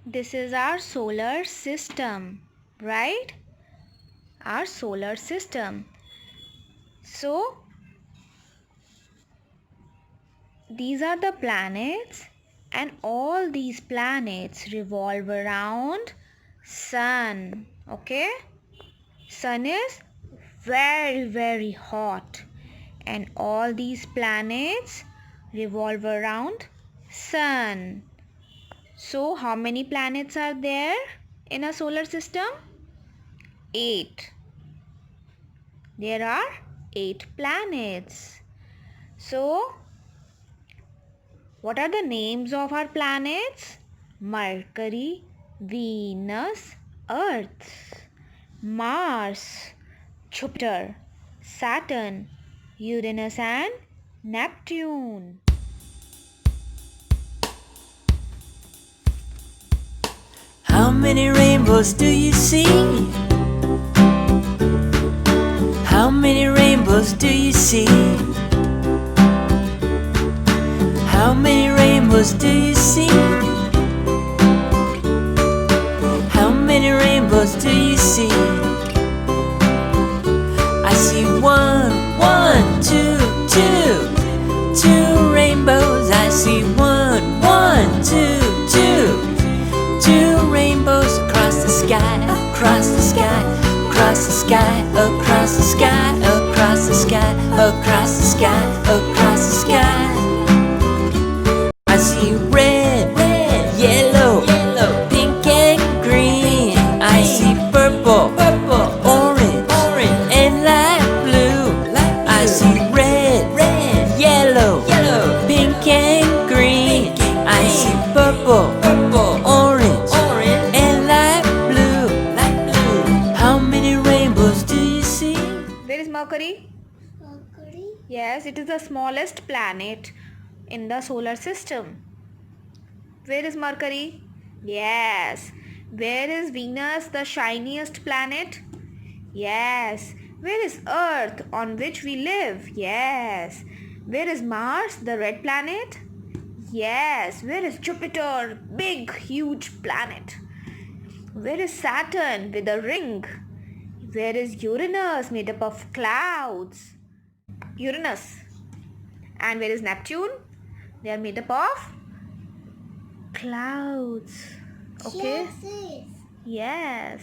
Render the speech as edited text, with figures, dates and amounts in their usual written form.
This is our solar system, right? Our solar system. So, these are the planets, and all these planets revolve around sun. Okay? Sun is very hot, and all these planets revolve around sun. So how many planets are there in a solar system? 8. There are 8 planets. So what are the names of our planets? Mercury, Venus, Earth, Mars, Jupiter, Saturn, Uranus and Neptune. How many rainbows do you see? How many rainbows do you see? How many rainbows do you see? How many rainbows do you see? I see one, two, two rainbows. I see one, two rainbows across the sky, across the sky, across the sky, across the sky, across the sky, across the sky, across the sky. I see red, yellow, pink and green. I see purple, orange, and light blue. I see red, yellow, pink and green. I see purple, orange, and light blue. How many rainbows do you see? Where is Mercury? Mercury? Yes, it is the smallest planet in the solar system. Where is Mercury? Yes. Where is Venus, the shiniest planet? Yes. Where is Earth, on which we live? Yes. Where is Mars, the red planet? Yes. Where is Jupiter, big, huge planet? Where is Saturn with a ring? Where is Uranus, made up of clouds? Uranus. And where is Neptune? They are made up of clouds. Okay? Yes. Yes.